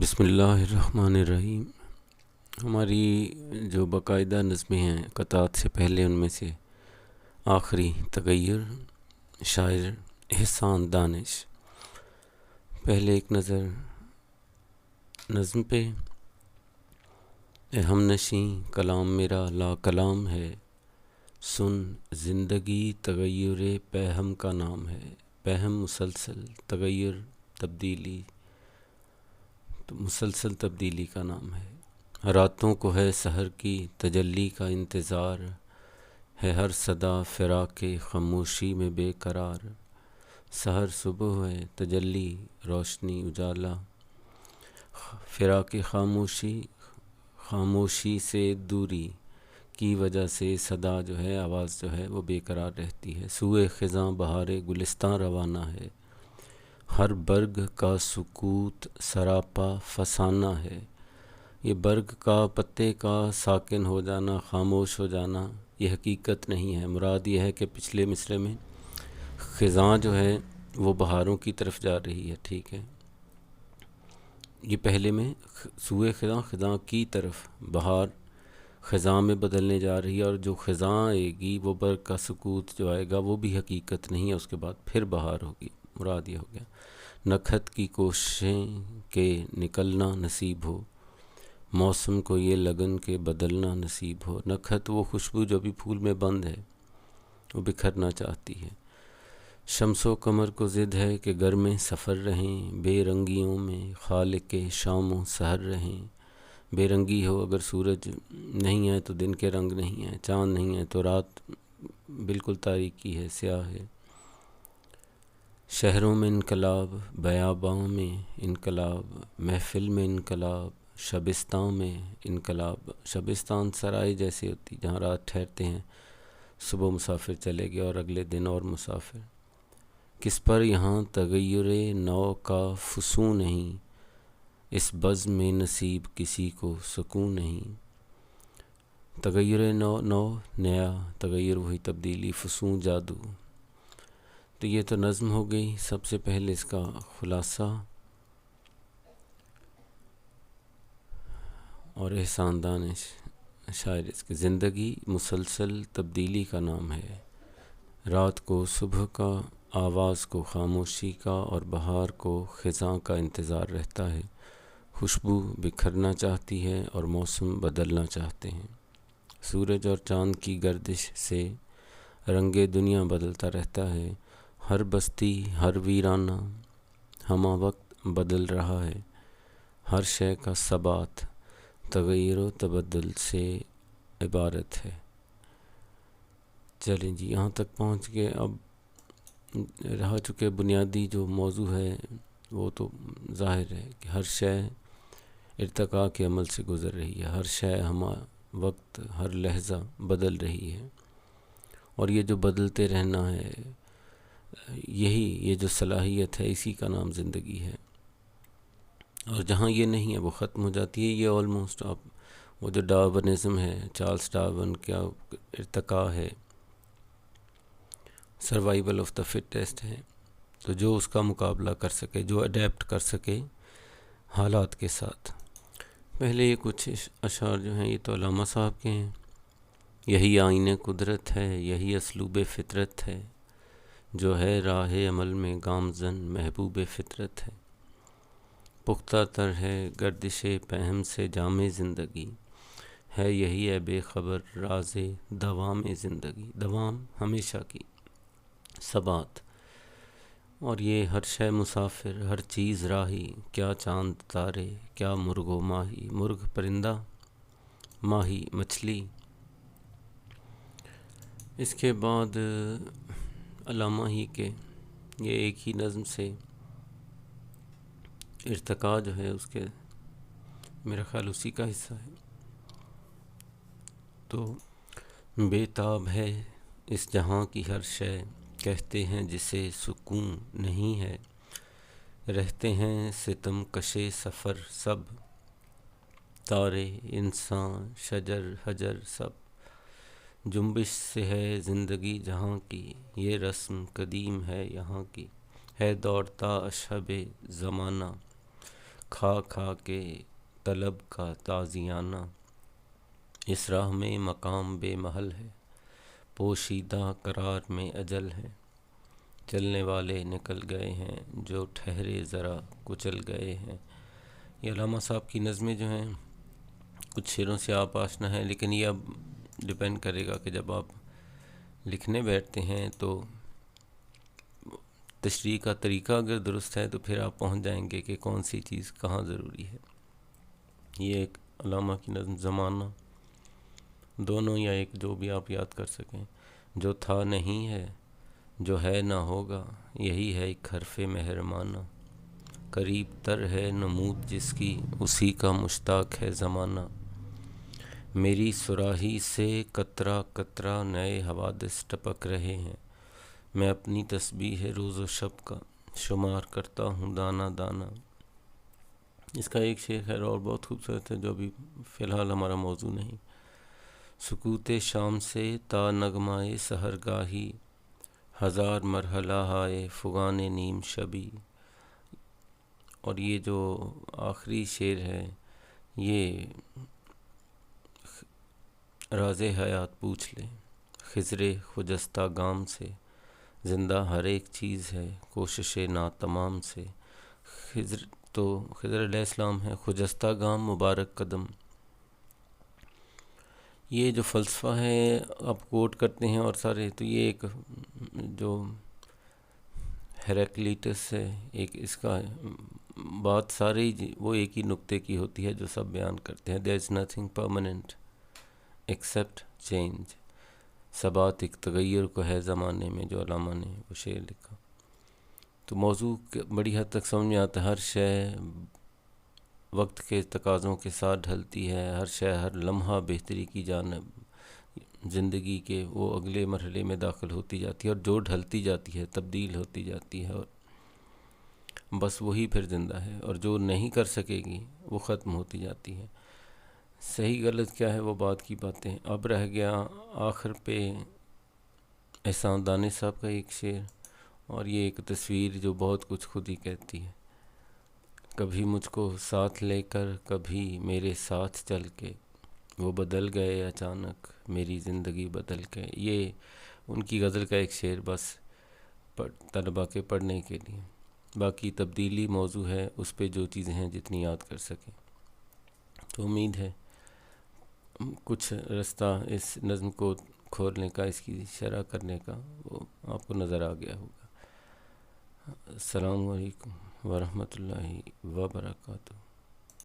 بسم اللہ الرحمن الرحیم۔ ہماری جو باقاعدہ نظمیں ہیں قطعات سے پہلے، ان میں سے آخری تغیر، شاعر احسان دانش۔ پہلے ایک نظر نظم پہ۔ اے ہم نشیں کلام میرا لا کلام ہے، سن زندگی تغیر پہم کا نام ہے۔ پہم مسلسل، تغیر تبدیلی، تو مسلسل تبدیلی کا نام ہے۔ راتوں کو ہے سحر کی تجلی کا انتظار، ہے ہر صدا فراق خاموشی میں بے قرار۔ سحر صبح ہے، تجلی روشنی اجالا، فراق خاموشی، خاموشی سے دوری کی وجہ سے صدا جو ہے، آواز جو ہے وہ بے قرار رہتی ہے۔ سوئے خزاں بہار گلستاں روانہ ہے، ہر برگ کا سکوت سراپا فسانہ ہے۔ یہ برگ کا، پتے کا ساکن ہو جانا، خاموش ہو جانا، یہ حقیقت نہیں ہے۔ مراد یہ ہے کہ پچھلے مصرعے میں خزاں جو ہے وہ بہاروں کی طرف جا رہی ہے، ٹھیک ہے۔ یہ پہلے میں سوئے خزاں، خزاں کی طرف، بہار خزاں میں بدلنے جا رہی ہے، اور جو خزاں آئے گی وہ برگ کا سکوت جو آئے گا وہ بھی حقیقت نہیں ہے، اس کے بعد پھر بہار ہوگی۔ مراد یہ ہو گیا نکھت کی کوششیں کہ نکلنا نصیب ہو، موسم کو یہ لگن کے بدلنا نصیب ہو۔ نکھت وہ خوشبو جو بھی پھول میں بند ہے، وہ بکھرنا چاہتی ہے۔ شمس و قمر کو ضد ہے کہ گھر میں سفر رہیں، بے رنگیوں میں خالق کے شام و سحر رہیں۔ بے رنگی ہو، اگر سورج نہیں ہے تو دن کے رنگ نہیں ہے، چاند نہیں ہے تو رات بالکل تاریکی ہے، سیاہ ہے۔ شہروں میں انقلاب، بیاباں میں انقلاب، محفل میں انقلاب، شبستان میں انقلاب۔ شبستان سرائے جیسی ہوتی جہاں رات ٹھہرتے ہیں، صبح مسافر چلے گئے اور اگلے دن اور مسافر۔ کس پر یہاں تغیر نو کا فسوں نہیں، اس بزم میں نصیب کسی کو سکون نہیں۔ تغیر نو نیا، تغیر وہی تبدیلی، فسوں جادو۔ تو یہ تو نظم ہو گئی۔ سب سے پہلے اس کا خلاصہ، اور احسان دانش شاعر، اس کی زندگی مسلسل تبدیلی کا نام ہے۔ رات کو صبح کا، آواز کو خاموشی کا، اور بہار کو خزاں کا انتظار رہتا ہے۔ خوشبو بکھرنا چاہتی ہے اور موسم بدلنا چاہتے ہیں۔ سورج اور چاند کی گردش سے رنگ دنیا بدلتا رہتا ہے۔ ہر بستی، ہر ویرانہ ہمہ وقت بدل رہا ہے۔ ہر شے کا ثبات تغیر و تبدل سے عبارت ہے۔ چلیں جی، یہاں تک پہنچ گئے۔ اب رہ چکے بنیادی جو موضوع ہے وہ تو ظاہر ہے کہ ہر شے ارتقاء کے عمل سے گزر رہی ہے، ہر شے ہمہ وقت، ہر لحظہ بدل رہی ہے، اور یہ جو بدلتے رہنا ہے، یہ جو صلاحیت ہے، اسی کا نام زندگی ہے۔ اور جہاں یہ نہیں ہے وہ ختم ہو جاتی ہے۔ یہ آلموسٹ آپ وہ جو ڈارونزم ہے، چارلس ڈارون کا ارتقاء ہے، سروائیول آف دا فٹیسٹ ہے، تو جو اس کا مقابلہ کر سکے، جو اڈیپٹ کر سکے حالات کے ساتھ۔ پہلے یہ کچھ اشعار جو ہیں یہ تو علامہ صاحب کے ہیں۔ یہی آئین قدرت ہے، یہی اسلوب فطرت ہے، جو ہے راہ عمل میں گامزن محبوب فطرت ہے۔ پختہ تر ہے گردش پہم سے جام زندگی، ہے یہی ہے بے خبر راز دوام زندگی۔ دوام ہمیشہ کی، ثبات۔ اور یہ ہر شے مسافر، ہر چیز راہی، کیا چاند تارے، کیا مرغ و ماہی، مرغ پرندہ، ماہی مچھلی۔ اس کے بعد علامہ ہی کے یہ ایک ہی نظم سے ارتقاء جو ہے اس کے، میرا خیال اسی کا حصہ ہے۔ تو بے تاب ہے اس جہاں کی ہر شے، کہتے ہیں جسے سکون نہیں ہے، رہتے ہیں ستم کشے سفر سب، تارے انسان شجر حجر سب۔ جنبش سے ہے زندگی جہاں کی، یہ رسم قدیم ہے یہاں کی، ہے دوڑتا اشہب زمانہ، کھا کھا کے طلب کا تازیانہ، اس راہ میں مقام بے محل ہے، پوشیدہ قرار میں اجل ہے، چلنے والے نکل گئے ہیں جو ٹھہرے ذرا کچل گئے ہیں۔ یہ علامہ صاحب کی نظمیں جو ہیں کچھ شعروں سے آپ آشنا ہیں، لیکن یہ اب ڈیپینڈ کرے گا کہ جب آپ لکھنے بیٹھتے ہیں تو تشریح کا طریقہ اگر درست ہے تو پھر آپ پہنچ جائیں گے کہ کون سی چیز کہاں ضروری ہے۔ یہ ایک علامہ کی نظم زمانہ، دونوں یا ایک جو بھی آپ یاد کر سکیں۔ جو تھا نہیں ہے، جو ہے نہ ہوگا، یہی ہے ایک حرف مہربانہ، قریب تر ہے نمود جس کی، اسی کا مشتاق ہے زمانہ۔ میری صراحی سے قطرہ قطرہ نئے حوادث ٹپک رہے ہیں، میں اپنی تسبیح روز و شب کا شمار کرتا ہوں دانہ دانہ۔ اس کا ایک شعر ہے اور بہت خوبصورت ہے جو ابھی فی الحال ہمارا موضوع نہیں۔ سکوت شام سے تا نغمۂ سحرگاہی، ہزار مرحلہ ہائے فغان نیم شبی۔ اور یہ جو آخری شعر ہے یہ راز حیات پوچھ لے خضر خجستہ گام سے، زندہ ہر ایک چیز ہے کوشش ناتمام سے۔ خضر علیہ السلام ہے، خجستہ گام مبارک قدم۔ یہ جو فلسفہ ہے آپ کوٹ کرتے ہیں اور سارے، تو یہ ایک جو ہیراکلیٹس ہے، ایک اس کا بات سارے وہ ایک ہی نقطے کی ہوتی ہے جو سب بیان کرتے ہیں۔ there is nothing permanent except change۔ ثبات ایک تغیر کو ہے زمانے میں، جو علامہ نے وہ شعر لکھا۔ تو موضوع بڑی حد تک سمجھ میں آتا ہے، ہر شے وقت کے تقاضوں کے ساتھ ڈھلتی ہے، ہر شے ہر لمحہ بہتری کی جانب زندگی کے وہ اگلے مرحلے میں داخل ہوتی جاتی ہے، اور جو ڈھلتی جاتی ہے تبدیل ہوتی جاتی ہے، اور بس وہی پھر زندہ ہے، اور جو نہیں کر سکے گی وہ ختم ہوتی جاتی ہے۔ صحیح غلط کیا ہے وہ بات کی باتیں۔ اب رہ گیا آخر پہ احسان دانش صاحب کا ایک شعر، اور یہ ایک تصویر جو بہت کچھ خود ہی کہتی ہے۔ کبھی مجھ کو ساتھ لے کر، کبھی میرے ساتھ چل کے، وہ بدل گئے اچانک میری زندگی بدل کے۔ یہ ان کی غزل کا ایک شعر بس طلباء کے پڑھنے کے لیے، باقی تبدیلی موضوع ہے، اس پہ جو چیزیں ہیں جتنی یاد کر سکیں۔ تو امید ہے کچھ رستہ اس نظم کو کھولنے کا، اس کی شرح کرنے کا وہ آپ کو نظر آ گیا ہوگا۔ السلام علیکم ورحمۃ اللہ وبرکاتہ۔